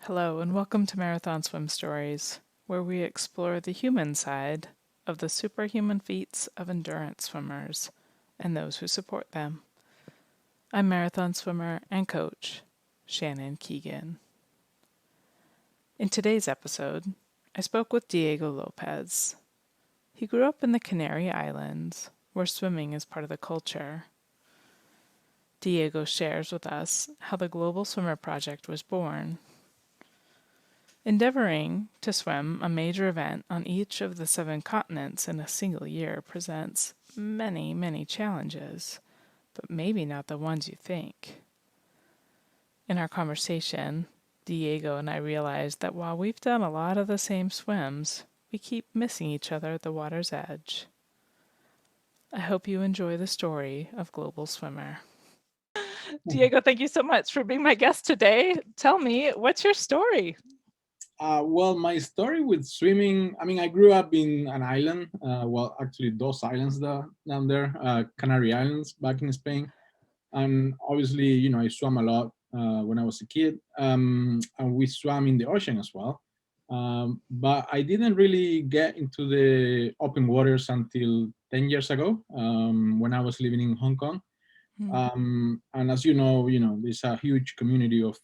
Hello, and welcome to Marathon Swim Stories, where we explore the human side of the superhuman feats of endurance swimmers and those who support them. I'm marathon swimmer and coach Shannon Keegan. In today's episode, I spoke with Diego Lopez. He grew up in the Canary Islands, where swimming is part of the culture. Diego shares with us how the Global Swimmer Project was born. Endeavoring to swim a major event on each of the 7 continents in a single year presents many, many challenges, but maybe not the ones you think. In our conversation, Diego and I realized that while we've done a lot of the same swims, we keep missing each other at the water's edge. I hope you enjoy the story of Global Swimmer. Diego, thank you so much for being my guest today. Tell me, what's your story? Well, my story with swimming, I grew up in an island, actually those islands down there, Canary Islands back in Spain. And obviously, I swam a lot when I was a kid, and we swam in the ocean as well. But I didn't really get into the open waters until 10 years ago, when I was living in Hong Kong. And as there's a huge community of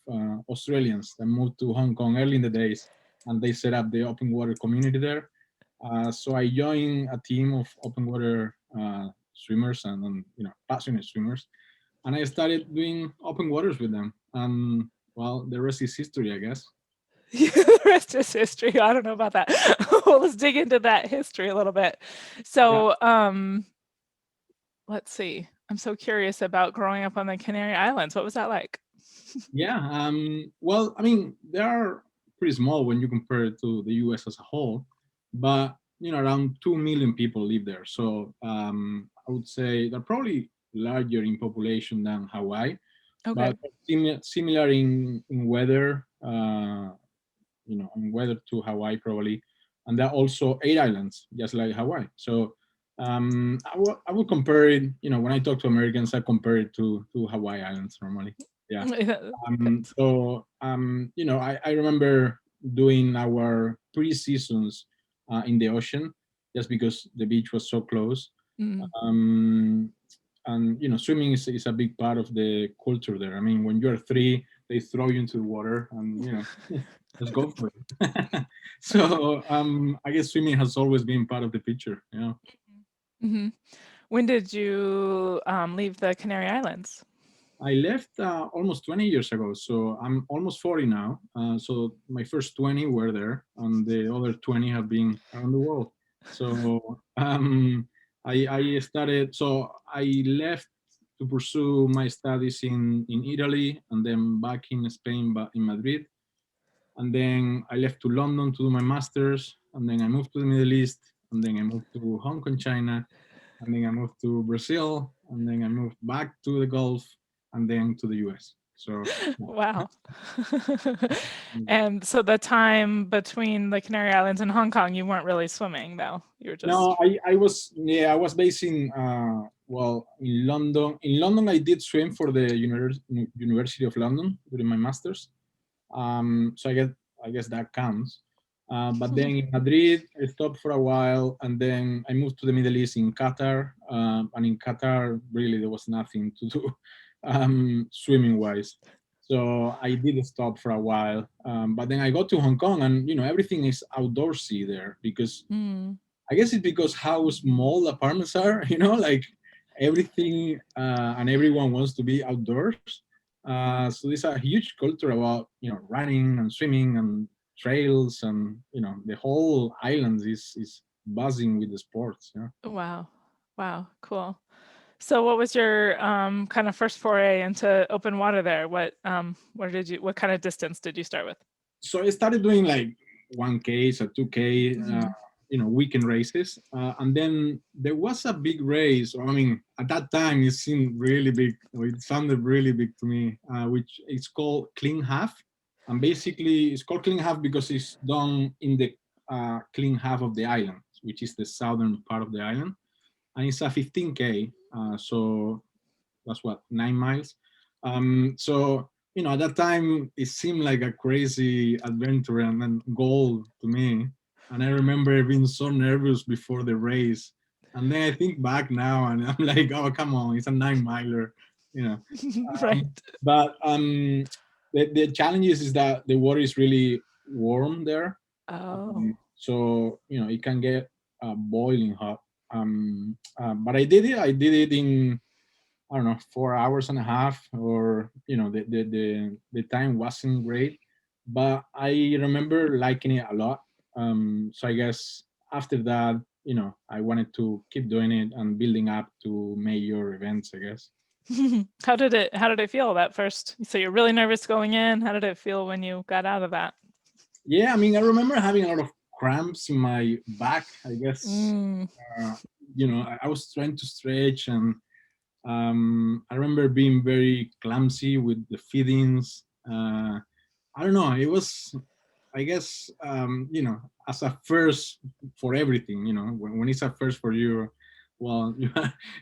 Australians that moved to Hong Kong early in the days, and they set up the open water community there. So I joined a team of open water swimmers and passionate swimmers, and I started doing open waters with them. And well, the rest is history, I guess. The rest is history. I don't know about that. Well, let's dig into that history a little bit. Yeah. So, let's see. I'm so curious about growing up on the Canary Islands. What was that like? Yeah. Well, they are pretty small when you compare it to the U.S. as a whole, but around 2 million people live there. So I would say they're probably larger in population than Hawaii, Okay. but similar in weather. In weather to Hawaii probably, and there are also 8 islands, just like Hawaii. So I would compare it. When I talk to Americans, I compare it to Hawaii Islands normally. Yeah. I remember doing our pre-seasons in the ocean just because the beach was so close. Mm. Um, and swimming is a big part of the culture there. When you're 3, they throw you into the water, and let's go for it. So I guess swimming has always been part of the picture. Hmm. When did you leave the Canary Islands? I left almost 20 years ago, so I'm almost 40 now. So my first 20 were there, and the other 20 have been around the world. So I started. So I left to pursue my studies in Italy, and then back in Spain, but in Madrid. And then I left to London to do my masters, and then I moved to the Middle East, and then I moved to Hong Kong, China, and then I moved to Brazil, and then I moved back to the Gulf, and then to the US. So Wow. And so the time between the Canary Islands and Hong Kong, you weren't really swimming though. You were just no, I was based in in London. In London, I did swim for the University of London during my masters. So I guess that counts. But then in Madrid, I stopped for a while, and then I moved to the Middle East in Qatar. And in Qatar, really, there was nothing to do swimming wise. So I did stop for a while. But then I got to Hong Kong, and everything is outdoorsy there because mm. I guess it's because how small apartments are. Like everything and everyone wants to be outdoors. So there's a huge culture about running and swimming and trails, and the whole island is buzzing with the sports. Wow. Wow, cool. So what was your kind of first foray into open water there? What kind of distance did you start with? So I started doing like 1K, so 2K, Mhm. weekend races, and then there was a big race. At that time it seemed really big. Or it sounded really big to me, which is called clean half, and basically it's called clean half because it's done in the clean half of the island, which is the southern part of the island, and it's a 15K. So that's what 9 miles. So at that time it seemed like a crazy adventure and goal to me. And I remember being so nervous before the race. And then I think back now and I'm like, oh, come on, it's a 9 miler, you know. Right. But the challenge is that the water is really warm there. Oh. So, it can get boiling hot. But I did it. I did it in, I don't know, 4 hours and a half, or the time wasn't great, but I remember liking it a lot. So I guess after that, I wanted to keep doing it and building up to major events, I guess. How did it feel that first? So you're really nervous going in. How did it feel when you got out of that? Yeah, I mean, I remember having a lot of cramps in my back, I guess. Mm. uh, I was trying to stretch, and I remember being very clumsy with the feedings. I don't know. It was, I guess, as a first for everything. When it's a first for you, well,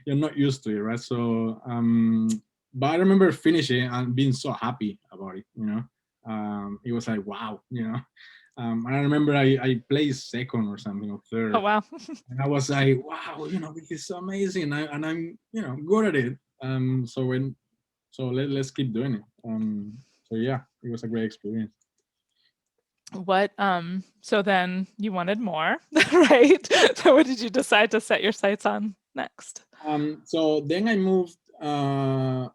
you're not used to it, right? So, but I remember finishing and being so happy about it. It was like wow. And I remember I placed second or something, or Oh third, wow. and I was like, wow, this is so amazing. I'm good at it. Let's keep doing it. So yeah, it was a great experience. So then you wanted more, right? So what did you decide to set your sights on next? So then I moved down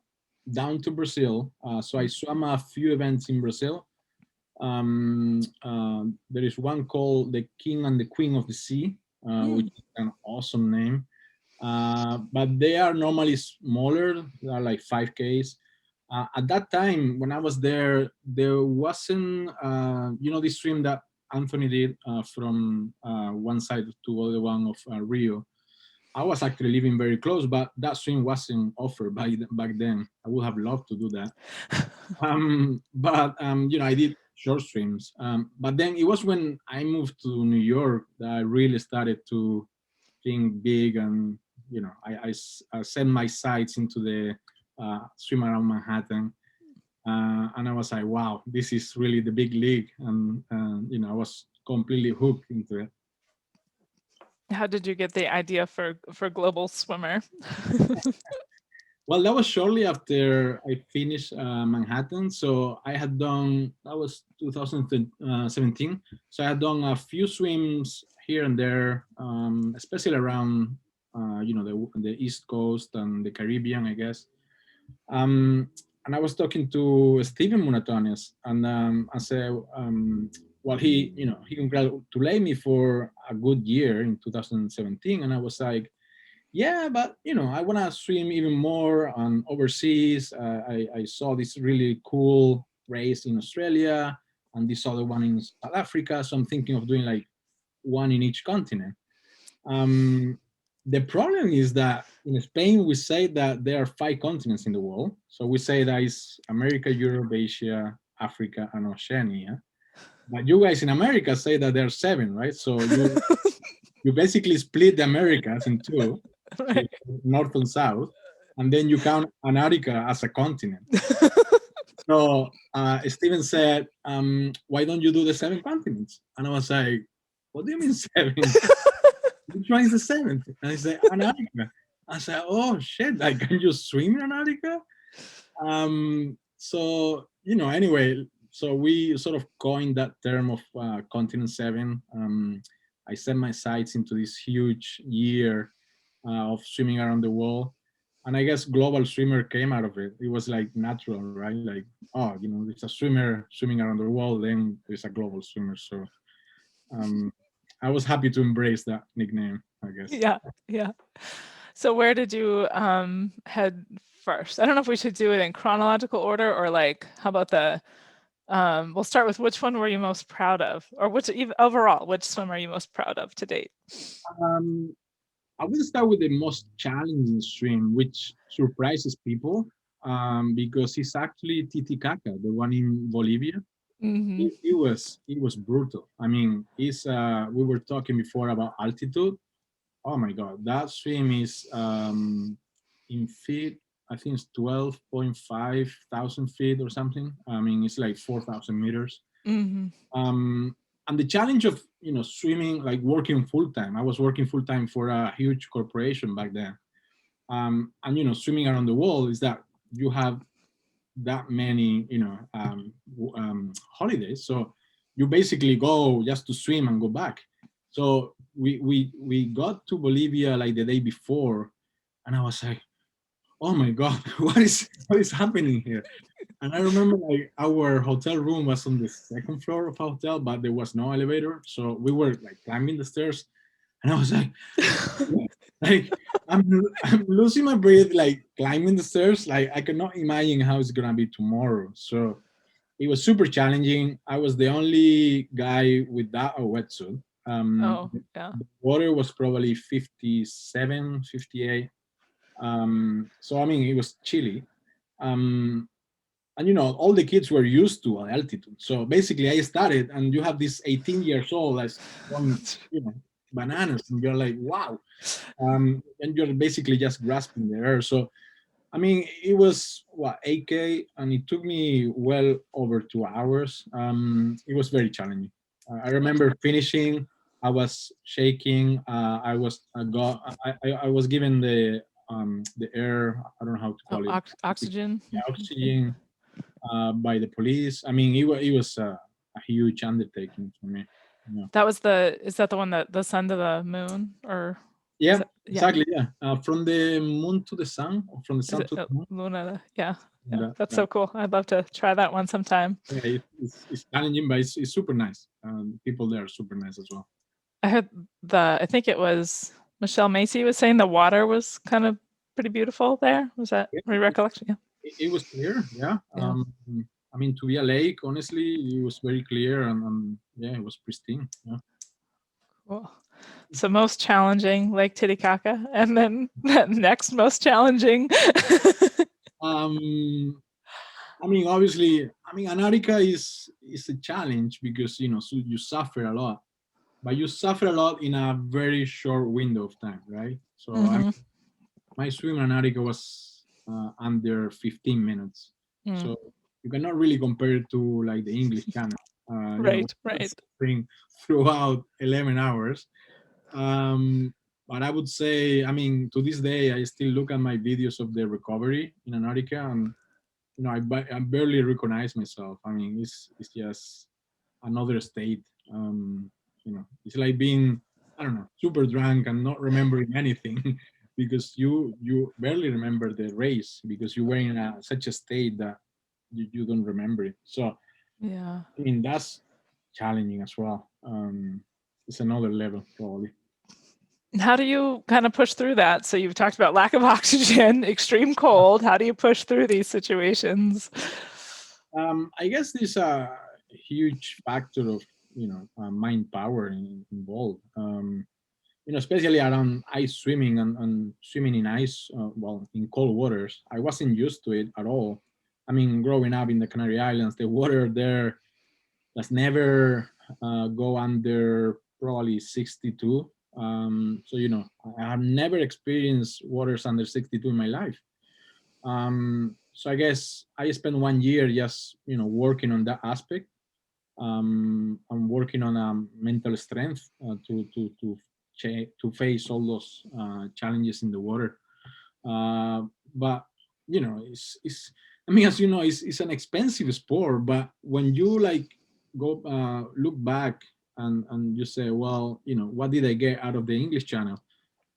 to Brazil. So I swam a few events in Brazil. There is one called the King and the Queen of the Sea, which Mm. is an awesome name. But they are normally smaller. They are like 5Ks. At that time, when I was there wasn't, this stream that Anthony did from one side to the other one of Rio. I was actually living very close, but that swim wasn't offered back then. I would have loved to do that. But I did short streams. But then it was when I moved to New York that I really started to think big, and I set my sights into the swim around Manhattan. And I was like, wow, this is really the big league. And I was completely hooked into it. How did you get the idea for Global Swimmer? Well, that was shortly after I finished Manhattan. So I had done, that was 2017. So I had done a few swims here and there, especially around, the East Coast and the Caribbean, I guess. Um, and I was talking to Stephen Munatones, and I said, well, he congratulated me for a good year in 2017. And I was like, yeah, but I want to swim even more on overseas. I saw this really cool race in Australia and this other one in South Africa. So I'm thinking of doing like one in each continent. Um, the problem is that in Spain we say that there are 5 continents in the world. So we say that is America, Europe, Asia, Africa, and Oceania. But you guys in America say that there are 7, right? So you basically split the Americas in two, so Right. north and south, and then you count Antarctica as a continent. So Steven said, "Why don't you do the 7 continents?" And I was like, "What do you mean 7? Which one is the seventh?" And he said, "Antarctica." I said, "Oh shit! Like, can you swim in Antarctica?" So anyway, so we sort of coined that term of continent 7. I set my sights into this huge year of swimming around the world, and I guess global swimmer came out of it. It was like natural, right? Like, oh, there's a swimmer swimming around the world, then there's a global swimmer. So um, I was happy to embrace that nickname, I guess. Yeah, yeah. So where did you head first? I don't know if we should do it in chronological order or like how about we'll start with which one were you most proud of, or which even overall, which swim are you most proud of to date? Um, I will start with the most challenging stream, which surprises people, because it's actually Titicaca, the one in Bolivia. Hmm. It was brutal. I mean, it's we were talking before about altitude. Oh my god, that swim is in feet. I think it's 12.5 thousand feet or something. I mean, it's like 4,000 meters. Hmm. Um, and the challenge of swimming, like working full time. I was working full time for a huge corporation back then. And swimming around the world is that you have that many holidays, so you basically go just to swim and go back. So we got to Bolivia like the day before, and I was like, oh my god, what is happening here? And I remember like our hotel room was on the second floor of a hotel, but there was no elevator, so we were like climbing the stairs, and I was like, like I'm I'm losing my breath, like climbing the stairs. Like I cannot imagine how it's gonna be tomorrow. So it was super challenging. I was the only guy without a wetsuit. Oh, The yeah. water was probably 57, 58. So I mean, it was chilly. Um, and all the kids were used to altitude. So basically, I started, and you have this 18 years old that's going, bananas, and you're like, wow. And you're basically just grasping the air. So I mean, it was what 8K, and it took me well over 2 hours. It was very challenging. I remember finishing. I was shaking. I was given the air. I don't know how to Oh, call it. oxygen. Yeah, oxygen by the police. I mean, it was a huge undertaking for me. Yeah. That was is that the one that the sun to the moon, or is Yeah, that, yeah, exactly. Yeah, from the moon to the sun, or from the is sun it to the moon. Luna? Yeah, yeah, That, that's that, so cool. I'd love to try that one sometime. yeah, it's challenging, but it's super nice. People there are super nice as well. I heard I think it was Michelle Macy was saying the water was kind of pretty beautiful there. Was that Yeah, my recollection? Yeah. it was clear. Yeah. Yeah. I mean, to be a lake, honestly, it was very clear, and yeah, it was pristine. Yeah. Cool. So most challenging Lake Titicaca, and then next most challenging. Um, I mean, obviously, I mean, Antarctica is a challenge because so you suffer a lot, but you suffer a lot in a very short window of time, right? So Hmm. my swim in Antarctica was under 15 minutes. Mm. So you cannot really compare it to like the English Channel. Right, That's right. suffering throughout 11 hours. Um, but I would say, I mean, to this day, I still look at my videos of the recovery in Antarctica, and I barely recognize myself. I mean, it's just another state. It's like being, I don't know, super drunk and not remembering anything because you barely remember the race because you were in such a state that you don't remember it. So Yeah. I mean that's challenging as well. It's another level probably. How do you kind of push through that? So you've talked about lack of oxygen, extreme cold. How do you push through these situations? I guess there's a huge factor of mind power involved. Especially around ice swimming and swimming in ice, well, in cold waters. I wasn't used to it at all. I mean, growing up in the Canary Islands, the water there does never go under probably 62. So, I have never experienced waters under 62 in my life. So I guess I spent 1 year just, working on that aspect. I'm working on mental strength to face all those challenges in the water. But it's I mean, as you know, it's an expensive sport. But when you like go look back and you say, well, what did I get out of the English Channel?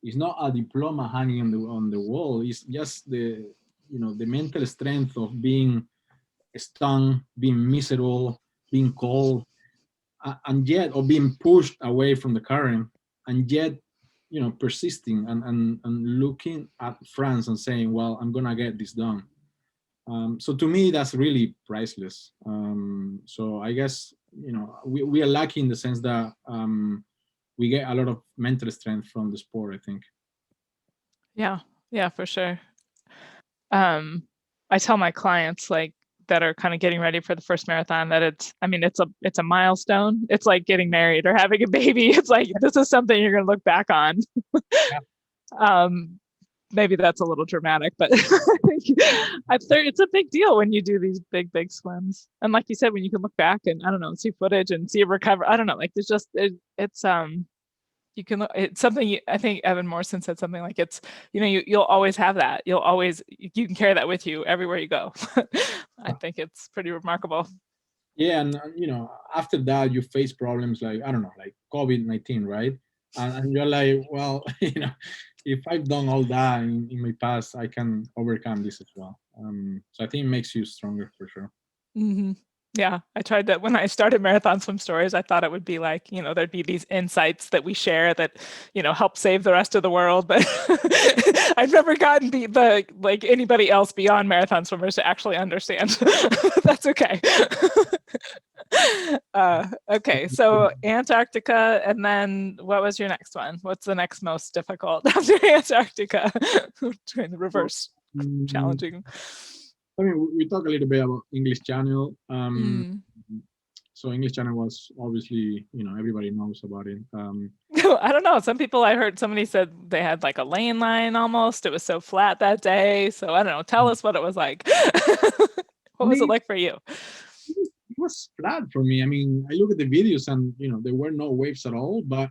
It's not a diploma hanging on the wall. It's just the mental strength of being stung, being miserable, being cold, and yet, or being pushed away from the current, and yet, persisting and looking at France and saying, well, I'm gonna get this done. So to me, that's really priceless. So I guess we are lucky in the sense that we get a lot of mental strength from the sport, I think. Yeah, yeah, for sure. Um, I tell my clients like that are kind of getting ready for the first marathon that I mean, it's a milestone. It's like getting married or having a baby. It's like this is something you're going to look back on. Yeah. Um, maybe that's a little dramatic, but it's a big deal when you do these big swims. And like you said, when you can look back and I don't know, see footage and see a recover. I don't know, like there's just it's you can it's something I think Evan Morrison said something like it's you'll always have that. You can carry that with you everywhere you go. I think it's pretty remarkable. Yeah, and after that you face problems like, I don't know, like COVID-19, right? And you're like, well, if I've done all that in my past, I can overcome this as well. So I think it makes you stronger for sure. Mm-hmm. Yeah, I tried that when I started Marathon Swim Stories. I thought it would be like, there'd be these insights that we share that, help save the rest of the world. But I've never gotten the like anybody else beyond marathon swimmers to actually understand. That's okay. Okay, so Antarctica, and then what was your next one? What's the next most difficult after Antarctica? Trying the Well, reverse mm, challenging. I mean, we talk a little bit about English Channel. Mm. So English Channel was obviously, everybody knows about it. I don't know. Some people I heard somebody said they had like a lane line almost. It was so flat that day. So I don't know. Tell us what it was like. I What was it mean, like for you? it was flat for me. I mean, I look at the videos and there were no waves at all, but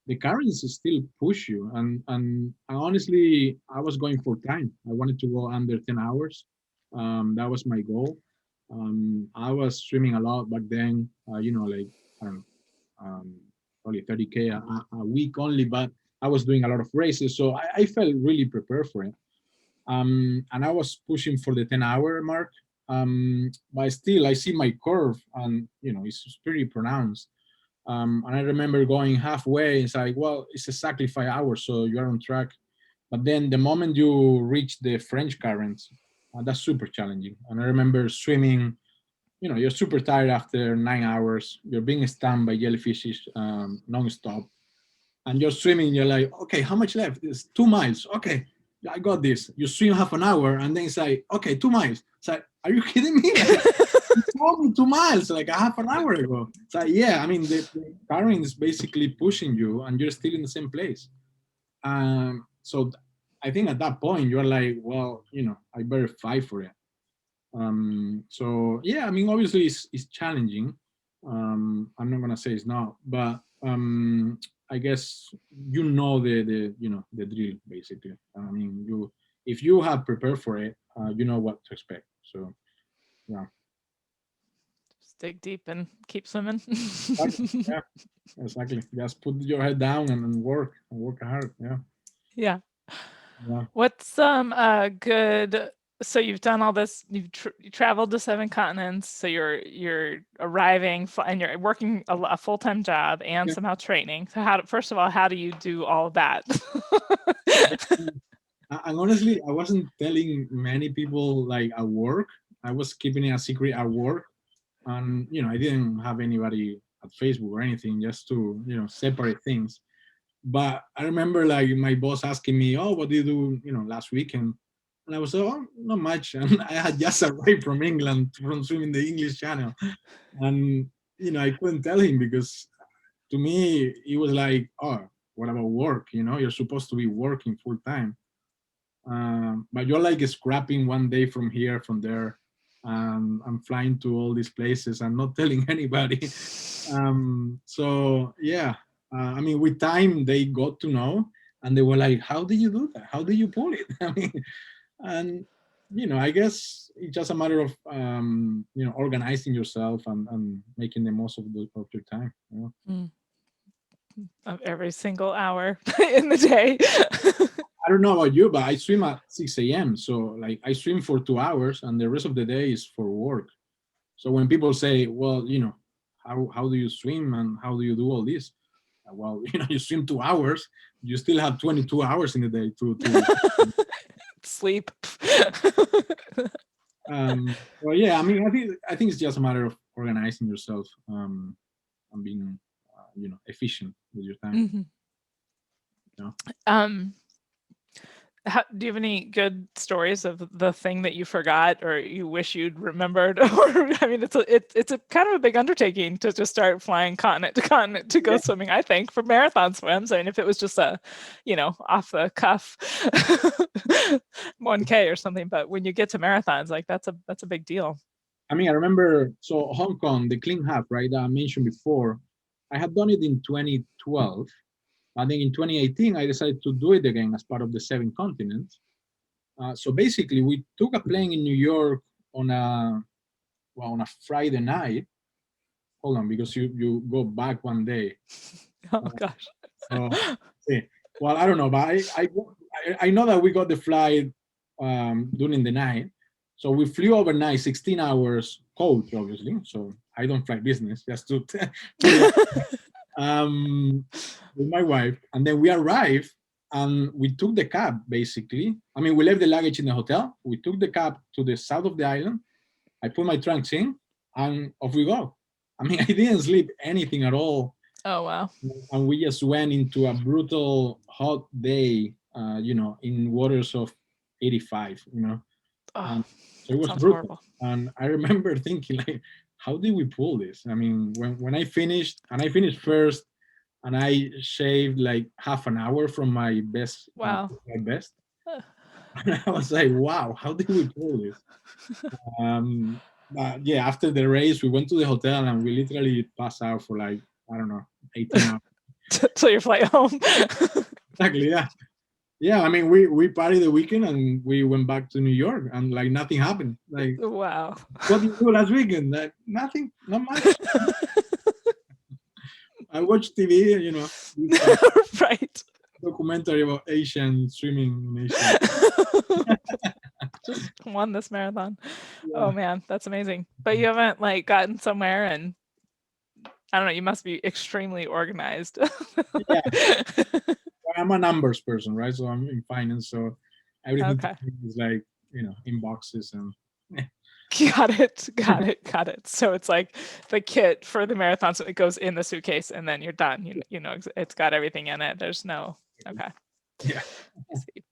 the currents still push you. And honestly, I was going for time. I wanted to go under 10 hours. That was my goal. I was swimming a lot back then. Like, I don't know, probably 30K a week only, but I was doing a lot of races, so I felt really prepared for it. And I was pushing for the 10-hour mark. But still, I see my curve, and it's pretty pronounced. And I remember going halfway. It's like, well, it's exactly 5 hours, so you're on track. But then the moment you reach the French currents, that's super challenging. And I remember swimming. You're super tired after 9 hours. You're being stung by jellyfishes non-stop, and you're swimming. You're like, okay, how much left? It's 2 miles. Okay, I got this. You swim half an hour, and then it's like, okay, 2 miles. It's like, are you kidding me? Like, you told me 2 miles like a half an hour ago. It's like, yeah, I mean, the current is basically pushing you, and you're still in the same place. So I think at that point you're like, well, I better fight for it. So yeah, I mean, obviously it's challenging. I'm not gonna say it's not, but I guess the drill basically. I mean, if you have prepared for it, you know what to expect. So yeah, Just dig deep and keep swimming. exactly. Yeah, exactly. Just put your head down and work hard. Yeah, Yeah. yeah. What's some good so you've done all this, you traveled to 7 continents, so you're arriving and you're working a full-time job and Yeah. somehow training. So first of all, how do you do all of that? And honestly, I wasn't telling many people like at work. I was keeping it a secret at work, and I didn't have anybody at Facebook or anything, just to separate things. But I remember like my boss asking me, "Oh, what did you do last weekend?" And I was, "Oh, not much." And I had just arrived from England from swimming the English Channel, and I couldn't tell him because to me it was like, "Oh, what about work? You're supposed to be working full time." But you're like scrapping one day from here, from there. I'm flying to all these places and not telling anybody. So yeah, I mean, with time they got to know, and they were like, "How did you do that? How did you pull it?" I mean, and I guess it's just a matter of organizing yourself and making the most of your time. Mm, of every single hour in the day. I don't know about you, but I swim at 6 a.m. So like I swim for 2 hours, and the rest of the day is for work. So when people say, well, how do you swim and how do you do all this? Well, you swim 2 hours, you still have 22 hours in the day to Sleep. well, yeah, I mean, I think it's just a matter of organizing yourself, and being efficient with your time. Mhm. You know? Um, Do you have any good stories of the thing that you forgot or you wish you'd remembered? Or I mean, it's a kind of a big undertaking to just start flying continent to continent to go Yeah. swimming. I think for marathon swims. I mean, if it was just a, off the cuff 1K or something, but when you get to marathons, like that's a big deal. I mean, I remember, so Hong Kong, the clean half, right, that I mentioned before, I had done it in 2012. I think in 2018, I decided to do it again as part of the seven continents. So basically, we took a plane in New York on a on a Friday night. Hold on, because you go back one day. Oh Uh, gosh. so see, well, I don't know, but I know that we got the flight during the night. So we flew overnight, 16 hours coach, obviously. So I don't fly business, just to put it um, with my wife, and then we arrived and we took the cab. Basically, I mean, we left the luggage in the hotel. We took the cab to the south of the island. I put my trunks in, and off we go. I mean, I didn't sleep anything at all, Oh wow. and we just went into a brutal hot day. In waters of 85. Oh, And so it that was sounds brutal. horrible. And I remember thinking, like, how did we pull this? I mean, when I finished, and I finished first, and I shaved like half an hour from my best, Wow. my best. And I was like, wow, how did we pull this? But yeah, after the race, we went to the hotel and we literally passed out for like, I don't know, 18 hours. Till your flight home. Exactly, yeah. Yeah, I mean, we partied the weekend and we went back to New York and like nothing happened. Like, Wow. what did you do last weekend? Like, nothing, not much. I watched TV, this Right. documentary about Asian swimming in Asia. Just won this marathon. Oh Yeah, man, that's amazing. But you haven't like gotten somewhere and I don't know, you must be extremely organized. yeah. I'm a numbers person, right? So I'm in finance, so everything to Okay. me is like in boxes and Got it. Got it. Got it. So it's like the kit for the marathon, so it goes in the suitcase and then you're done. It's got everything in it. There's no. Okay. yeah. I see.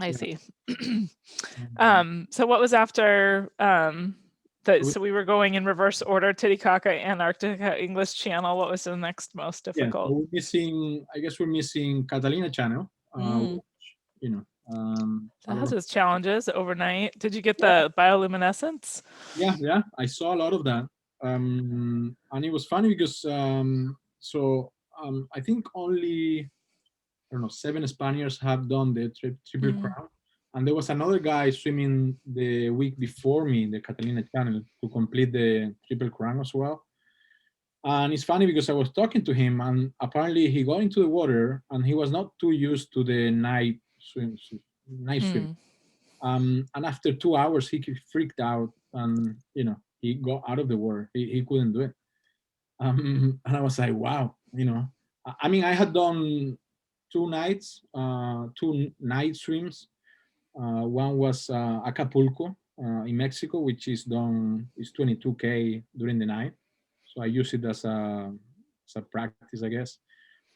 I Yeah. see. Um, So what was after so so we were going in reverse order, Titicaca, Antarctica, English Channel. What was the next most yeah, so difficult? we're missing. I guess we're missing Catalina Channel. Mm, Which, you know, I that don't has know. its challenges overnight. Did you get Yeah, the bioluminescence? yeah. I saw a lot of that, and it was funny because I think only I don't know, seven Spaniards have done the triple Mm, crown, and there was another guy swimming the week before me in the Catalina Channel to complete the triple crown as well. And it's funny because I was talking to him, and apparently he got into the water, and he was not too used to the night swim. mm. And after 2 hours, he freaked out, and he got out of the water. He couldn't do it. And I was like, wow, I mean, I had done two night swims. One was Acapulco in Mexico, which is 22K during the night. So I use it as a practice, I guess.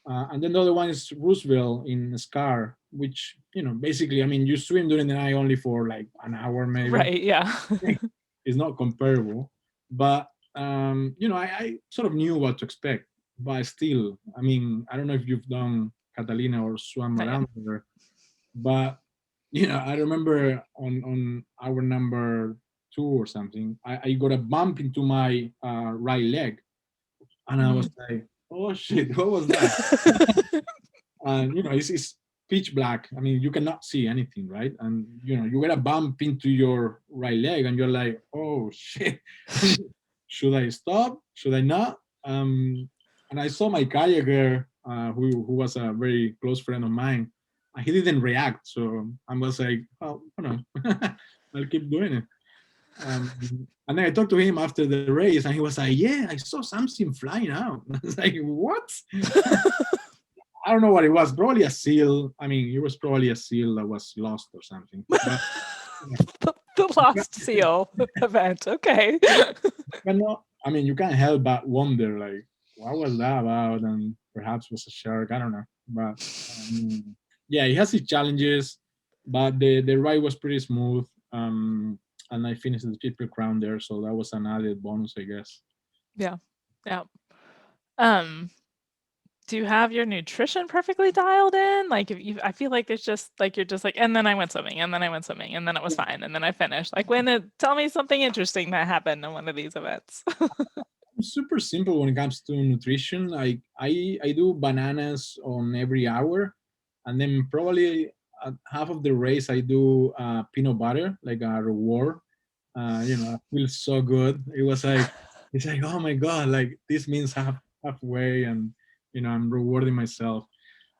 And then the other one is Roosevelt in Scar, which basically, I mean, you swim during the night only for like an hour, maybe. Right. Yeah. It's not comparable, but I sort of knew what to expect. But still, I mean, I don't know if you've done Catalina or swam Not yet. around there, but I remember on our number two or something, I got a bump into my right leg, and I was Mhm. like, "Oh shit, what was that?" And it's pitch black. I mean, you cannot see anything, right? And you get a bump into your right leg, and you're like, "Oh shit, should I stop? Should I not?" And I saw my kayaker, who was a very close friend of mine, and he didn't react. So I was like, "Oh, I'll keep doing it." And then I talked to him after the race, and he was like, "Yeah, I saw something flying out." I was like, "What?" I don't know what it was. Probably a seal. I mean, it was probably a seal that was lost or something. But The lost seal event. Okay. I mean, you can't help but wonder, like, what was that about? And perhaps was a shark. I don't know. But yeah, it has its challenges. but the ride was pretty smooth. And I finished the triple crown there, so that was an added bonus, I guess. Yeah. Yeah. Um, do you have your nutrition perfectly dialed in? Like, if you, I feel like there's just like you're just like, and then I went swimming, and then I went swimming, and then it was fine, and then I finished. Like, tell me something interesting that happened in one of these events. Super simple when it comes to nutrition. I do bananas on every hour, and then probably at half of the race I do peanut butter like a reward. It feels so good. It's like, oh my god, like this means halfway, and I'm rewarding myself.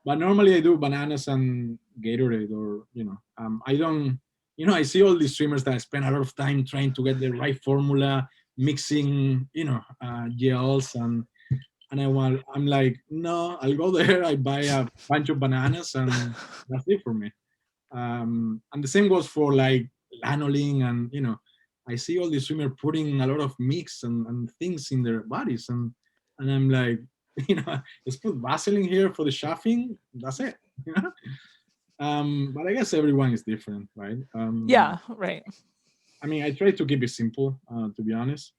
But normally I do bananas and Gatorade, or I don't. I see all these swimmers that spend a lot of time trying to get the right formula, mixing, gels, and I'm like, no, I'll go there. I buy a bunch of bananas, and that's it for me. And the same goes for like lanolin, and I see all these swimmers putting a lot of mix and things in their bodies, and I'm like, let's put Vaseline here for the chafing. That's it. You know? But I guess everyone is different, right? Yeah, right. I mean, I try to keep it simple, to be honest.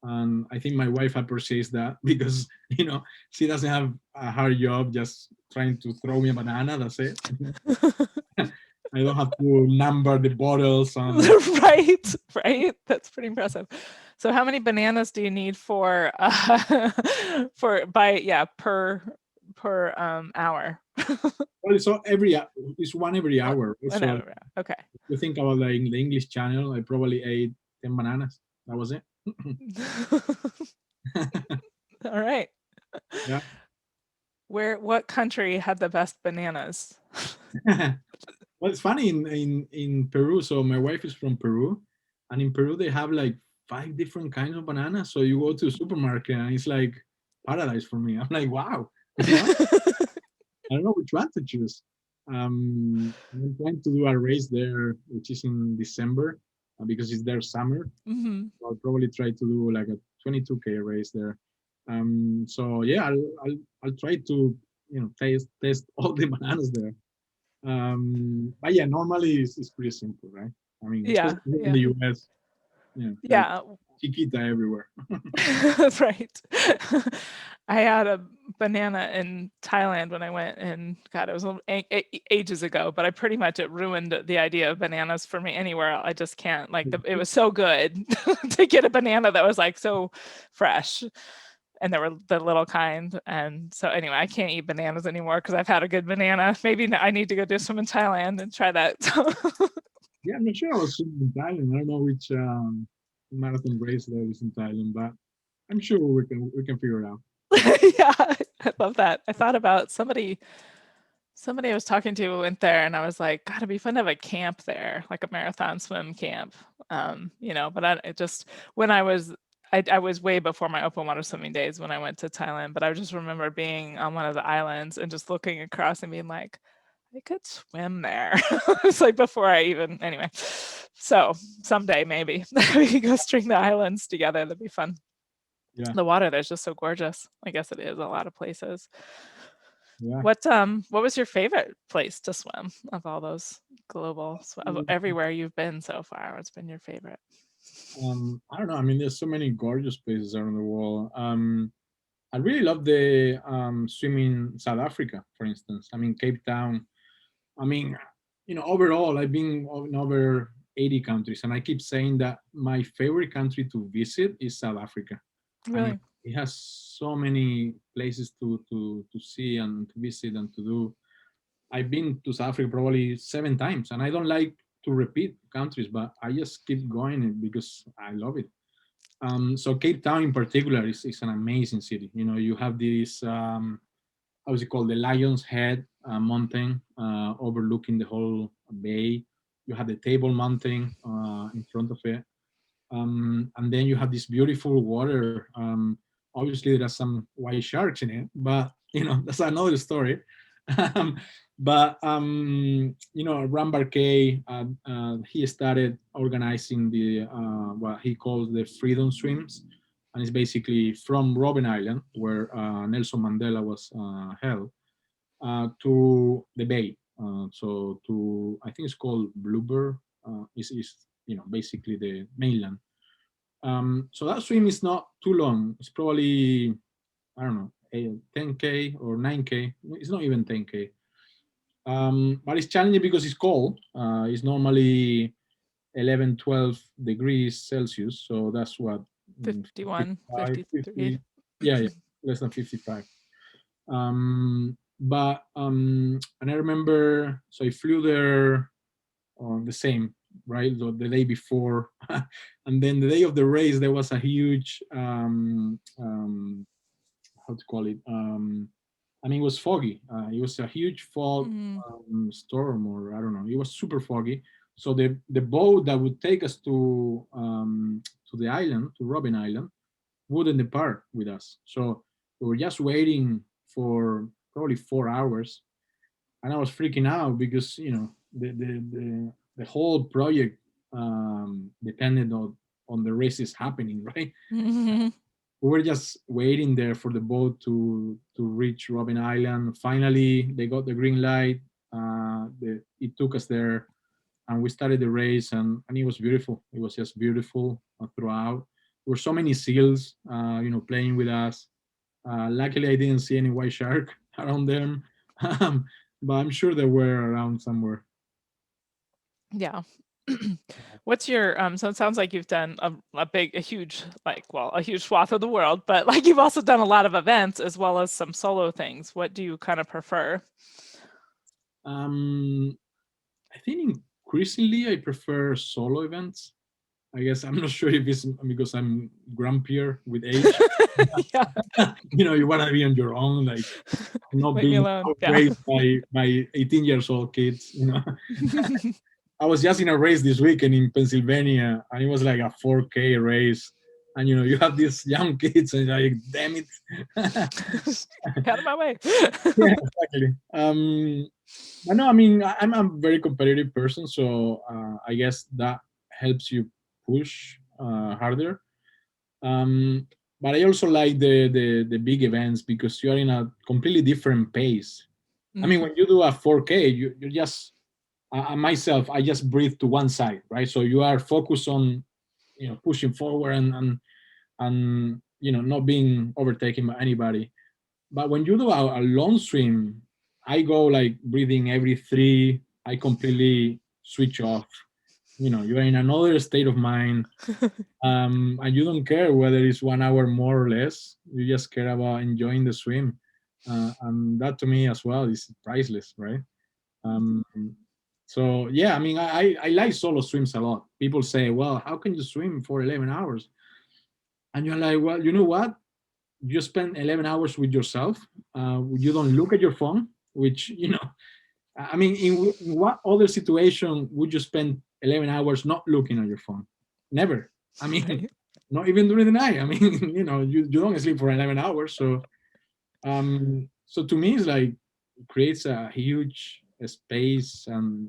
And I think my wife appreciates that because she doesn't have a hard job just trying to throw me a banana. That's it. I don't have to number the bottles and Right, right. That's pretty impressive. So, how many bananas do you need for for by yeah per hour? well, it's one every What hour. an So hour. Okay. you think about like the English channel, I probably ate 10 bananas. That was it. All right. Yeah. What country had the best bananas? Well, it's funny in Peru. So my wife is from Peru, and in Peru they have like five different kinds of bananas. So you go to a supermarket and it's like paradise for me. I'm like, wow, I don't know which one to choose. I'm trying to do a race there, which is in December, because it's their summer. Mhm. So I'll probably try to do like a 22K race there. So yeah, I'll try to test all the bananas there. But yeah, normally it's pretty simple, right? I mean, Yeah, especially here in yeah. the US, there's Yeah, chiquita everywhere. right. I had a banana in Thailand when I went, and God, it was ages ago, but I pretty much it ruined the idea of bananas for me anywhere else. I just can't like it was so good to get a banana that was like so fresh, and there were the little kind, and so anyway, I can't eat bananas anymore because I've had a good banana. Maybe I need to go do some in Thailand and try that. Yeah, I'm not sure I was in Thailand. I don't know which marathon race there is in Thailand, but I'm sure we can figure it out. Yeah, I love that. I thought about somebody I was talking to went there, and I was like, God, it'd be fun to have a camp there, like a marathon swim camp. But it just when I was way before my open water swimming days when I went to Thailand, but I just remember being on one of the islands and just looking across and being like, I could swim there. It's like before I even anyway. So someday maybe we could go string the islands together. That'd be fun. Yeah, The water there's just so gorgeous. I guess it is a lot of places. yeah. What was your favorite place to swim of all those of everywhere you've been so far? What's been your favorite? I don't know. I mean, there's so many gorgeous places around the world. I really love the swimming in South Africa, for instance. I mean, Cape Town. I mean, overall, I've been in over 80 countries, and I keep saying that my favorite country to visit is South Africa. I mean, Really? it has so many places to see and to visit and to do. I've been to South Africa probably 7 times, and I don't like to repeat countries, but I just keep going because I love it. So Cape Town in particular is an amazing city. You have this how's it called, the Lion's Head mountain overlooking the whole bay. You have the Table Mountain in front of it, and then you have this beautiful water. Obviously, there are some white sharks in it, but that's another story. um, but Rambar K, he started organizing the what he calls the Freedom Swims, and it's basically from Robben Island, where Nelson Mandela was held, to the bay. So to I think it's called Bluebird. Is basically the mainland. So that swim is not too long. It's probably I don't know 10K or 9K. It's not even 10K. But it's challenging because it's cold. It's normally 11, 12 degrees Celsius. So that's what 51, 55, 53. 50. Yeah, yeah, less than 55. And I remember, so I flew there on the same, right? So the day before, and then the day of the race, there was a huge, how to call it? I mean, it was foggy. It was a huge fog Mm. storm, or I don't know. It was super foggy. So the boat that would take us to the island, to Robin Island, wouldn't depart with us. So we were just waiting for probably 4 hours, and I was freaking out because the whole project depended on the races happening, right? Mhm. We were just waiting there for the boat to reach Robin Island. Finally, they got the green light. It took us there, and we started the race, and it was beautiful. It was just beautiful throughout. There were so many seals, playing with us. Luckily, I didn't see any white shark around them, but I'm sure they were around somewhere. Yeah. What's your so it sounds like you've done a huge a huge swath of the world, but like you've also done a lot of events as well as some solo things. What do you kind of prefer? Um, I think increasingly I prefer solo events. I guess I'm not sure if it's because I'm grumpier with age. Yeah, You want to be on your own, like not leave me being alone. Yeah. outweighed by 18 years old kids. I was just in a race this weekend in Pennsylvania, and it was like a 4K race. And you have these young kids, and you're like, damn it. Out of my way. Yeah, exactly. But no, I mean, I'm a very competitive person, so I guess that helps you push harder. Um, but I also like the big events because you're in a completely different pace. I mean, Mhm. when you do a 4K, you just myself, I just breathe to one side, right? So you are focused on pushing forward and not being overtaken by anybody. But when you do a long swim, I go like breathing every three. I completely switch off. You're in another state of mind, and you don't care whether it's 1 hour more or less. You just care about enjoying the swim, and that to me as well is priceless, right? Um, so yeah, I mean, I like solo swims a lot. People say, "Well, how can you swim for 11 hours?" And you're like, "Well, you know what? You spend 11 hours with yourself. You don't look at your phone, which I mean, in what other situation would you spend 11 hours not looking at your phone? Never. I mean, Right. not even during the night. I mean, you don't sleep for 11 hours. So to me, it's like it creates a huge space and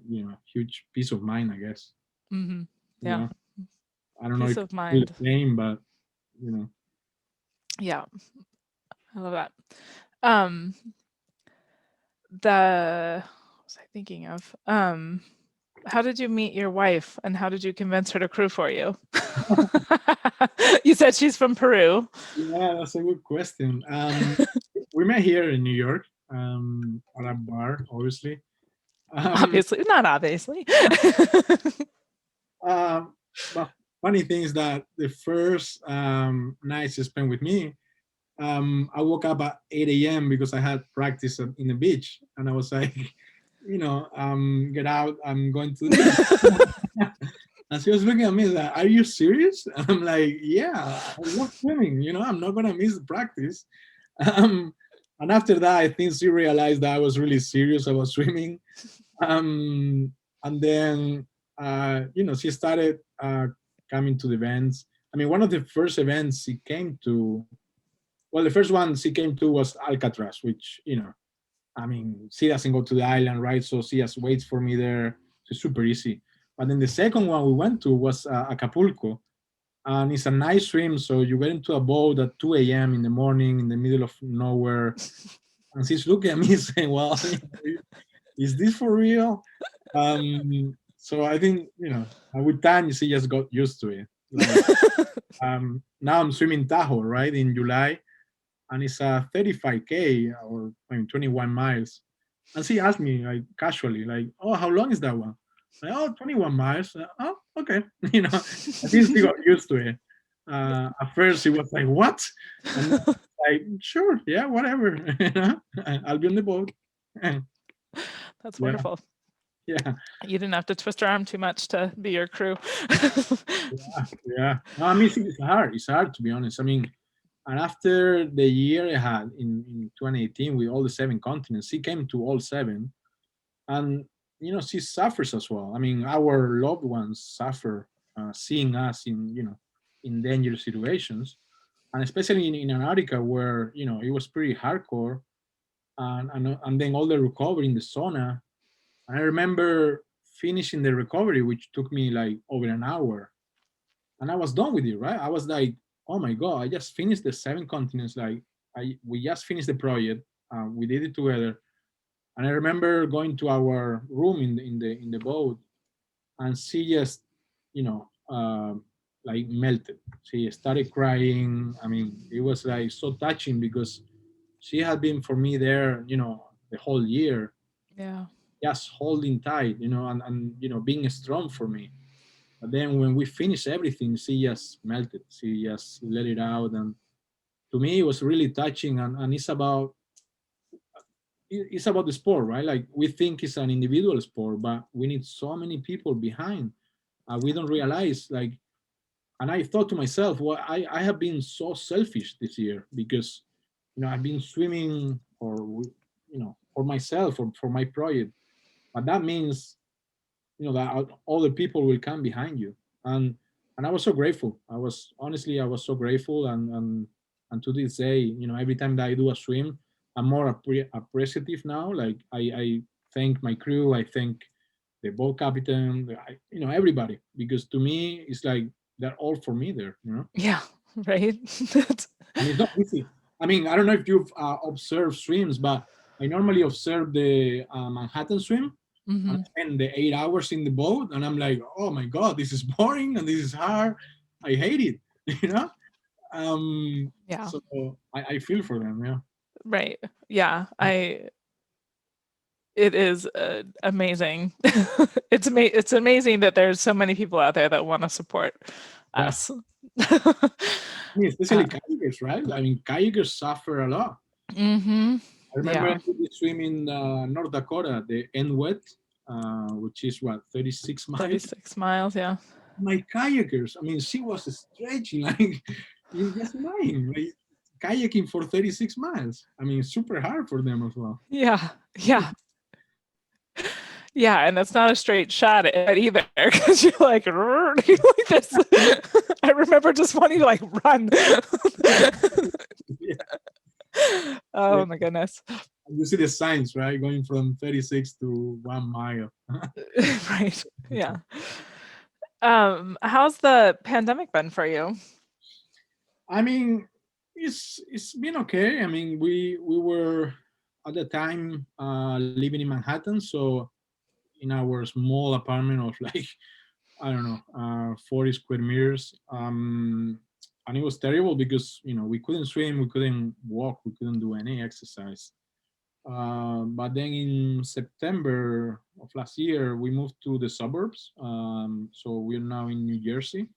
huge peace of mind. I guess. Mhm. Yeah. Yeah. I don't know Peace if of you feel mind. the same, but you know. Yeah. I love that. Um the what was I thinking of? How did you meet your wife and how did you convince her to crew for you? You said she's from Peru. Yeah, that's a good question. We met here in New York at a bar, obviously. Um, Obviously, not obviously. Um, but funny thing is that the first night she spent with me, I woke up at 8 a.m. because I had practice in the beach, and I was like, get out, I'm going to the beach. And she was looking at me like, "Are you serious?" And I'm like, "Yeah, I love swimming. I'm not gonna miss the practice." Um, and after that, I think she realized that I was really serious about swimming. um, and then she started coming to the events. I mean, one of the first events she came to, well, the first one she came to was Alcatraz, which I mean, she doesn't go to the island, right? So she just waits for me there. It's super easy. But then the second one we went to was Acapulco, and it's a nice swim. So you get into a boat at 2 a.m. in the morning in the middle of nowhere, and she's looking at me saying, "Well, is this for real? So I think with time you see just got used to it. Like now I'm swimming Tahoe right in July, and it's a 35K or 21 miles. And she asked me like casually, like, "Oh, how long is that one?" Like, "Oh, 21 miles." Oh, okay. I think she got used to it. At first, she was like, "What?" And like, "Sure, yeah, whatever." I'll be on the boat. That's Yeah, wonderful. yeah, You didn't have to twist her arm too much to be your crew. yeah. No, I mean, it's hard. It's hard to be honest. I mean, and after the year I had in 2018 with all the seven continents, she came to all seven, and she suffers as well. I mean, our loved ones suffer seeing us in dangerous situations, and especially in Antarctica where it was pretty hardcore, and then all the recovery in the sauna. And I remember finishing the recovery, which took me like over an hour, and I was done with it. Right, I was like, oh my god, I just finished the seven continents. Like, we just finished the project. We did it together, and I remember going to our room in the boat, and she just, you know, like melted. She started crying. I mean, it was like so touching because she had been for me there, the whole year, Yeah. just holding tight, and being strong for me. But then when we finished everything, she just melted. She just let it out, and to me, it was really touching. And it's about the sport, right? Like, we think it's an individual sport, but we need so many people behind. We don't realize, like, and I thought to myself, well, I have been so selfish this year because I've been swimming for myself or for my project, but that means that other people will come behind you. And I was so grateful. I was so grateful. And to this day, every time that I do a swim, I'm more appreciative now. Like, I thank my crew, I thank the boat captain, everybody, because to me it's like they're all for me there. Yeah. Right. And it's not easy. I mean, I don't know if you've observed swims, but I normally observe the Manhattan swim, and I Hmm. spend the 8 hours in the boat, and I'm like, oh my god, this is boring and this is hard. I hate it. you know. Yeah. So I feel for them. Yeah. Right. Yeah. It is amazing. It's amazing that there's so many people out there that want to support Yeah. us. I mean, especially uh, kayakers, right? I mean, kayakers suffer a lot. mhm. I remember I Yeah. did this swim in North Dakota, the Wet, which is what, 36 miles. 36 miles, yeah. My kayakers, I mean, she was stretching like you just lying, like kayaking for 36 miles. I mean, super hard for them as well. Yeah. Yeah. Yeah, and it's not a straight shot at either because you're like, you're like this. I remember just wanting to like run. Yeah, yeah. Oh my goodness. You see the signs, right? Going from 36 to 1 mile. Right. Yeah. How's the pandemic been for you? I mean, it's been okay. I mean, we were at the time living in Manhattan, so in our small apartment of like I don't know 40 square meters, and it was terrible because we couldn't swim, we couldn't walk, we couldn't do any exercise. But then in September of last year, we moved to the suburbs. So we're now in New Jersey,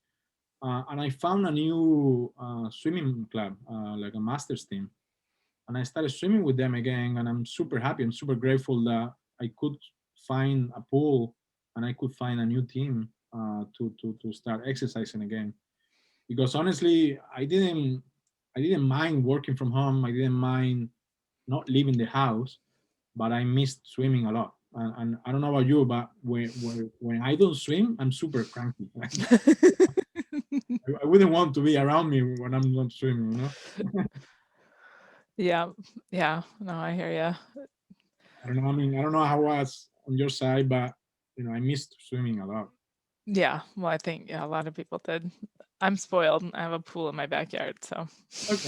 and I found a new swimming club, like a masters team, and I started swimming with them again. And I'm super happy. I'm super grateful that I could find a pool and I could find a new team to start exercising again. Because honestly, I didn't mind working from home. I didn't mind not leaving the house, but I missed swimming a lot. And I don't know about you, but when I don't swim, I'm super cranky. Like, I wouldn't want to be around me when I'm not swimming. Yeah. Yeah. No, I hear you. I don't know. I mean, I don't know how it was on your side, but I missed swimming a lot. Yeah. Well, I think, yeah, a lot of people did. I'm spoiled. I have a pool in my backyard, so. Okay.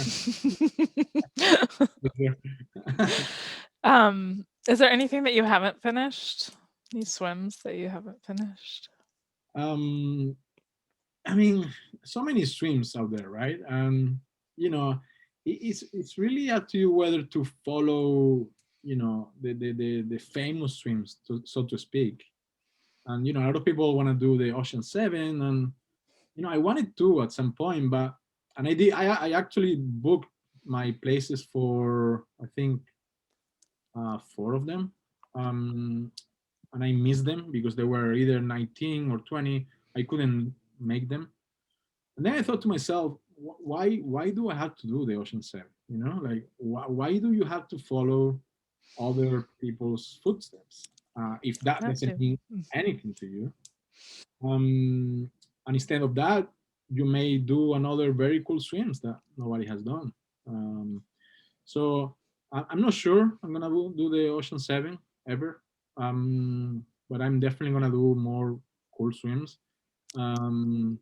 Is there anything that you haven't finished? Any swims that you haven't finished? Um, I mean, so many streams out there, right? And you know, it's really up to you whether to follow, the famous streams, so to speak. And a lot of people want to do the Ocean 7, and I wanted to at some point, but and I did. I actually booked my places for, I think, four of them, um, and I missed them because they were either 19 or 20. I couldn't make them, and then I thought to myself, why do I have to do the Ocean 7? Like, why do you have to follow other people's footsteps if that That doesn't too. mean anything to you? um, and instead of that, you may do another very cool swims that nobody has done. So I'm not sure I'm gonna do the Ocean 7 ever, but I'm definitely gonna do more cool swims. um,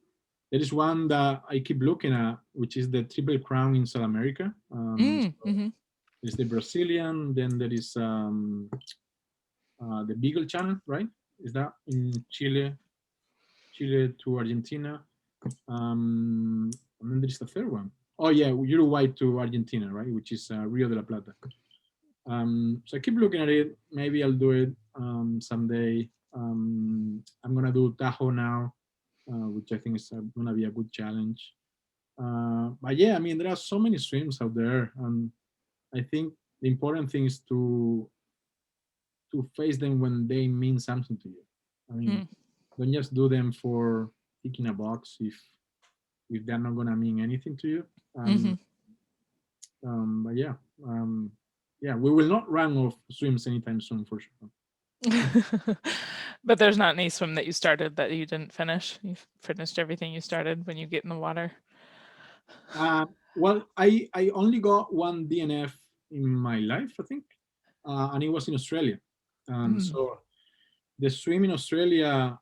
there is one that I keep looking at, which is the Triple Crown in South America. So Mm-hmm. there's the Brazilian, then there is the Beagle Channel, right? Is that in Chile to Argentina? And then there's the third one. Oh yeah, Uruguay to Argentina, right? Which is Rio de la Plata. So I keep looking at it. Maybe I'll do it someday. I'm gonna do Tahoe now, which I think is gonna be a good challenge. But yeah, I mean, there are so many streams out there, and I think the important thing is to face them when they mean something to you. I mean, don't just do them for ticking a box if they're not gonna mean anything to you. Mm-hmm. But yeah, we will not run off swims anytime soon for sure. But there's not any swim that you started that you didn't finish. You finished everything you started when you get in the water. Well, I only got one DNF in my life, I think, and it was in Australia. Mm. So the swim in Australia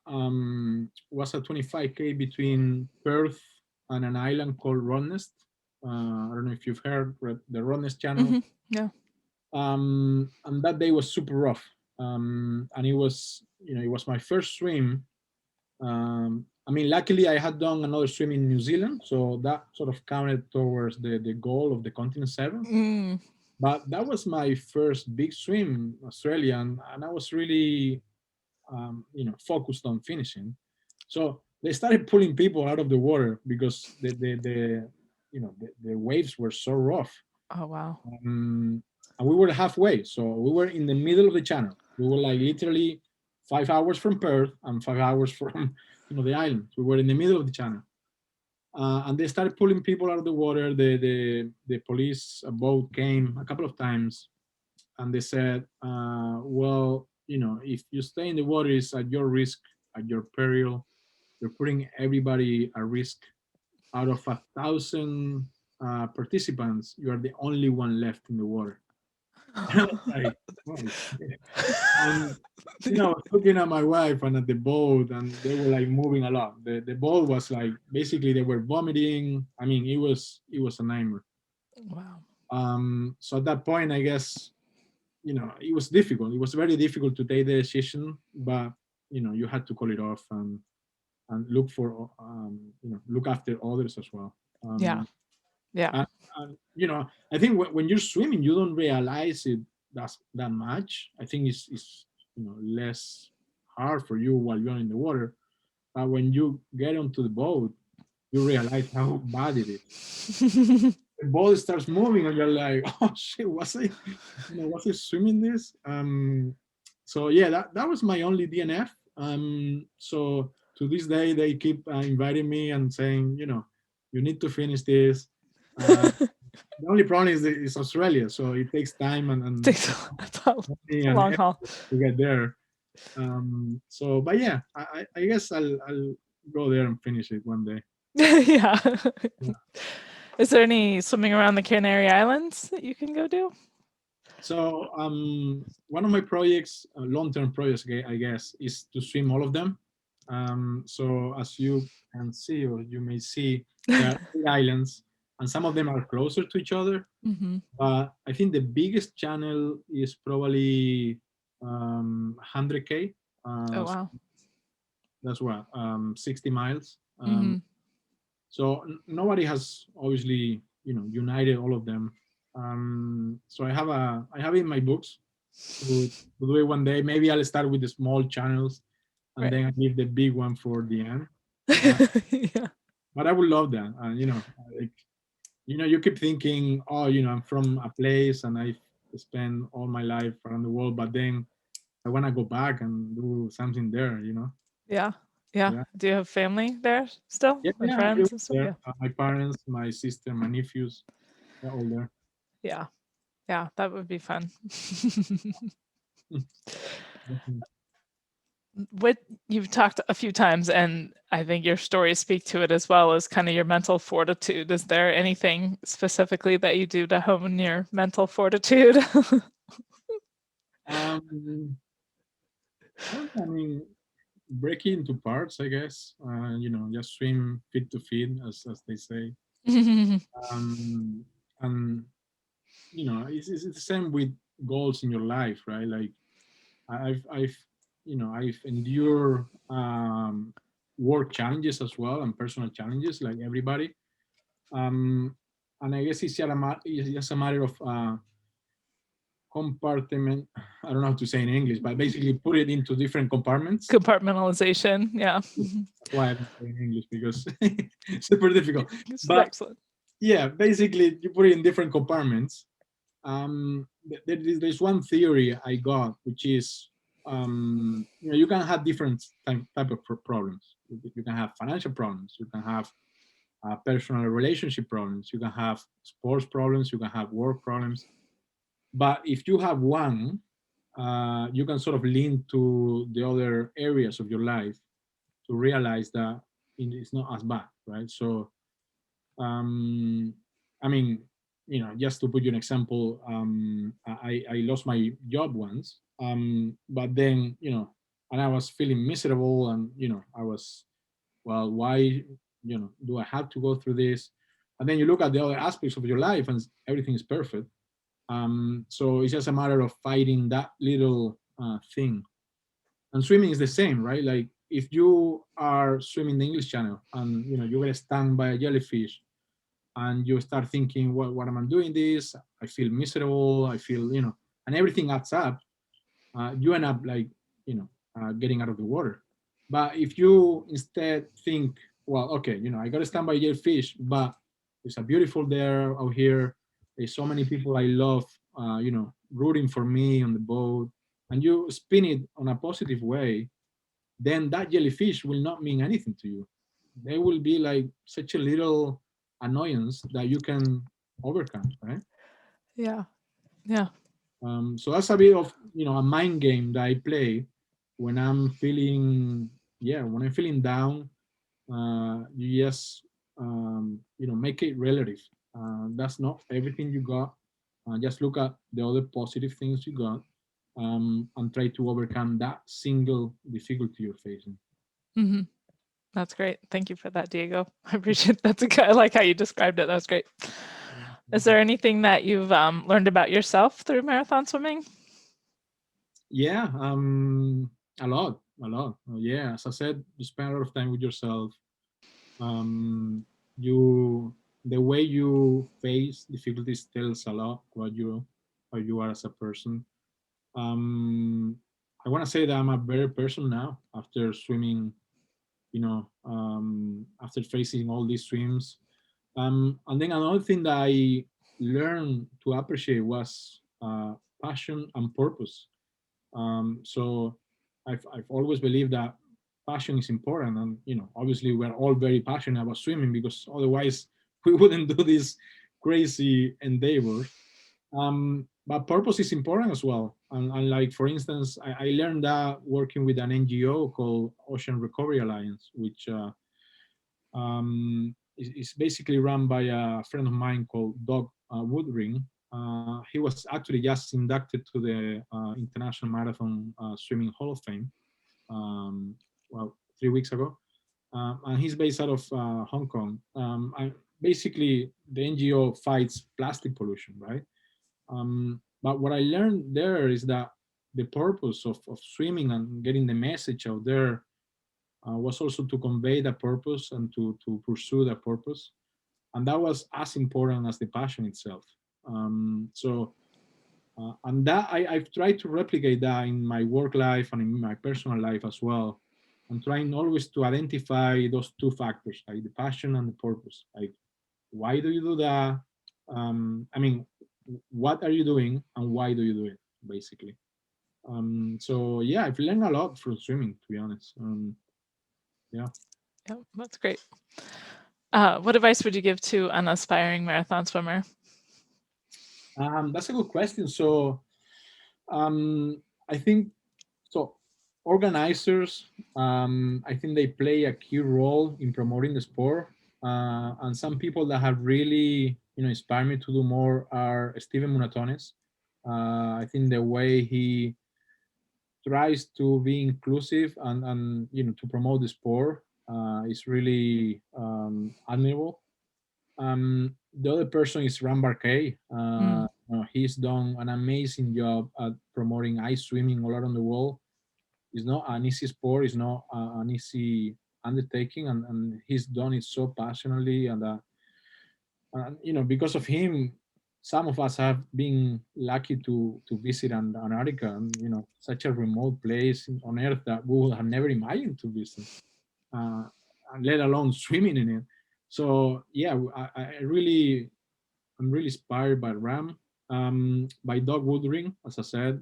was a 25K between Perth and an island called Rottnest. I don't know if you've heard the Rottnest Channel. Mm-hmm. Yeah. And that day was super rough. And it was my first swim. I mean, luckily I had done another swim in New Zealand, so that sort of counted towards the goal of the Continent 7. Mm. But that was my first big swim, Australia, and I was really, focused on finishing. So they started pulling people out of the water because the waves were so rough. Oh wow. And we were halfway, so we were in the middle of the channel. We were like literally 5 hours from Perth and 5 hours from the island. We were in the middle of the channel, and they started pulling people out of the water. The police boat came a couple of times, and they said, "Well, if you stay in the water, it's at your risk, at your peril. You're putting everybody at risk. Out of 1,000 participants, you are the only one left in the water." I was like, "Oh, shit." And I was looking at my wife and at the boat, and they were like moving a lot. The boat was like, basically they were vomiting. I mean, it was a nightmare. Wow. So at that point, I guess it was difficult. It was very difficult to take the decision, but you had to call it off and look after others as well. Yeah. Yeah. And, and I think when you're swimming, you don't realize it that much. I think it's less hard for you while you're in the water, but when you get onto the boat, you realize how bad it is. The boat starts moving, and you're like, "Oh shit, was I swimming this?" So yeah, that was my only DNF. So to this day, they keep inviting me and saying, you need to finish this. Uh, the only problem is Australia, so it takes time and Takes it's a money and long haul. effort to get there. But yeah, I guess I'll go there and finish it one day. Yeah. Yeah. Is there any swimming around the Canary Islands that you can go do? So one of my projects, long-term projects, I guess, is to swim all of them. So as you can see, or you may see, there are 8 islands. and some of them are closer to each other. Mm-hmm. But I think the biggest channel is probably 100K. Oh, So wow. that's what 60 miles. Mm-hmm. So nobody has obviously united all of them. So I have it in my books to do it one day. Maybe I'll start with the small channels, and Right. then I leave the big one for the end. Uh, Yeah. but I would love that. Like you keep thinking, oh, I'm from a place and I spend all my life around the world, but then I want to go back and do something there. Yeah. Yeah. Yeah, Do you have family there still yeah, and yeah. Everyone friends and stuff? there. Yeah. My parents, my sister, my nephews, they're all there. Yeah. Yeah. That would be fun. Mhm. What you've talked a few times, and I think your stories speak to it as well, as kind of your mental fortitude. Is there anything specifically that you do to hone your mental fortitude? Um, I don't know, I mean, break it into parts, I guess. Just swim feet to feet, as they say. Um, and it's the same with goals in your life, right? Like I've I've endured work challenges as well and personal challenges, like everybody. Um, and I guess it's just a matter of compartment. I don't know how to say in English, but basically put it into different compartments. Compartmentalization. Yeah. That's why I'm saying English because it's super difficult. This is But excellent. yeah, basically you put it in different compartments. There's one theory I got, which is you can have different type of problems. You can have financial problems. You can have personal relationship problems. You can have sports problems. You can have work problems. But if you have one, you can sort of lean to the other areas of your life to realize that it's not as bad, right? So, um, I mean, just to put you an example, I lost my job once, but then and I was feeling miserable, and I was, well, why do I have to go through this? And then you look at the other aspects of your life, and everything is perfect. So it's just a matter of fighting that little thing. And swimming is the same, right? Like if you are swimming the English Channel and you get stung by a jellyfish, and you start thinking, what am I doing this? I feel miserable. I feel and everything adds up. You end up like getting out of the water. But if you instead think, well, okay, I got stung by a jellyfish, but it's a beautiful there out here. There's so many people I love, rooting for me on the boat, and you spin it on a positive way, then that jellyfish will not mean anything to you. They will be like such a little annoyance that you can overcome, right? Yeah. Yeah. So that's a bit of a mind game that I play when I'm feeling, yeah, when I'm feeling down. You just make it relative. That's not everything you got. Just look at the other positive things you got, and try to overcome that single difficulty you're facing. Hmm. That's great. Thank you for that, Diego. I appreciate that's a good, I like how you described it. That was great. Is there anything that you've learned about yourself through marathon swimming? Yeah, a lot, a lot. Yeah, as I said, you spend a lot of time with yourself. You The way you face difficulties tells a lot about you, how you are as a person. Um, I want to say that I'm a better person now after swimming. After facing all these swims, and then another thing that I learned to appreciate was passion and purpose. So I've always believed that passion is important, and obviously we're all very passionate about swimming because otherwise we wouldn't do these crazy endeavors. But purpose is important as well, and like for instance, I learned that working with an NGO called Ocean Recovery Alliance, which is basically run by a friend of mine called Doug Woodring. He was actually just inducted to the International Marathon Swimming Hall of Fame, well, 3 weeks ago. And he's based out of Hong Kong. basically the NGO fights plastic pollution, right? But what I learned there is that the purpose of swimming and getting the message out there was also to convey the purpose and to pursue the purpose. And that was as important as the passion itself. And that I've tried to replicate that in my work life and in my personal life as well. I'm trying always to identify those two factors, like the passion and the purpose. Like, why do you do that? I mean, what are you doing and why do you do it, basically? So yeah, I've learned a lot from swimming, to be honest. Yeah. Yeah, that's great. What advice would you give to an aspiring marathon swimmer? That's a good question. So I think so. Organizers, I think they play a key role in promoting the sport. And some people that have really, inspired me to do more are Steven Munatones. I think the way he tries to be inclusive and to promote the sport is really admirable. The other person is Ram Barkay. Mm, He's done an amazing job at promoting ice swimming all around the world. It's not an easy sport. It's not an easy undertaking, and he's done it so passionately. And because of him, some of us have been lucky to visit Antarctica, and such a remote place on Earth that we would have never imagined to visit, uh, and let alone swimming in it. So yeah, I'm really inspired by Ram, by Doug Woodring. As I said,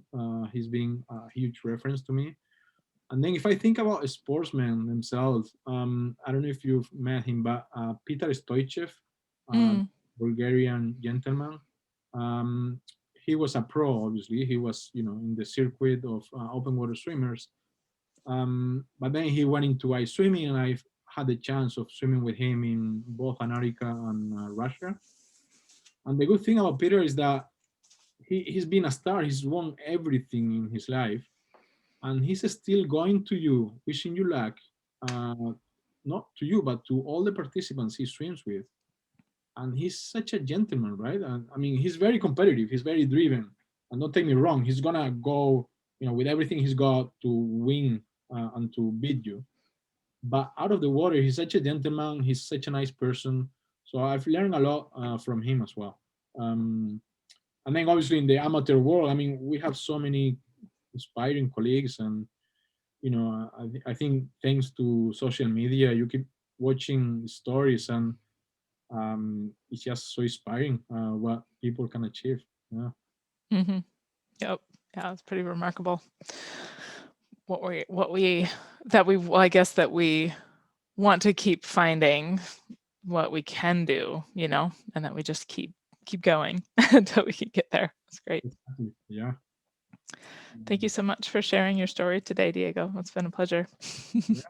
he's been a huge reference to me. And then if I think about sportsmen themselves, I don't know if you've met him, but Peter Stoichev, uh, mm, Bulgarian gentleman, um, he was a pro. Obviously, he was in the circuit of open water swimmers. But then he went into ice swimming, and I've had the chance of swimming with him in both Antarctica and Russia. And the good thing about Peter is that he's been a star. He's won everything in his life, and he's still going to you, wishing you luck. Uh, Not to you, but to all the participants he swims with. And he's such a gentleman, right? And I mean, he's very competitive. He's very driven. And don't take me wrong, he's gonna go, with everything he's got to win and to beat you. But out of the water, he's such a gentleman. He's such a nice person. So I've learned a lot from him as well. Um, and then obviously in the amateur world, I mean, we have so many inspiring colleagues, and I think thanks to social media, you keep watching stories, and it's just so inspiring what people can achieve. Yeah. mm-hmm. Yep. Yeah, it's pretty remarkable. What we that we well, I guess that we want to keep finding what we can do, and that we just keep going until we can get there. That's great. Exactly. Yeah. Thank you so much for sharing your story today, Diego. It's been a pleasure. Yeah.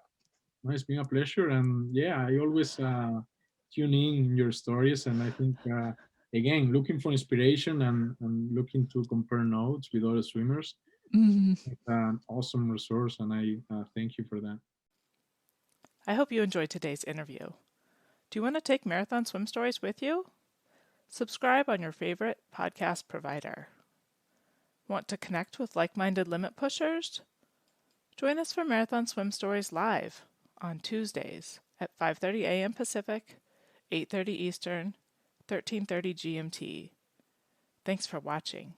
No, it's been a pleasure, and yeah, I always tune in your stories, and I think again, looking for inspiration and looking to compare notes with other swimmers. Mm, It's an awesome resource, and I thank you for that. I hope you enjoyed today's interview. Do you want to take marathon swim stories with you? Subscribe on your favorite podcast provider. Want to connect with like-minded limit pushers? Join us for Marathon Swim Stories live on Tuesdays at 5:30 a.m. Pacific, 8:30 Eastern, 13:30 GMT. Thanks for watching.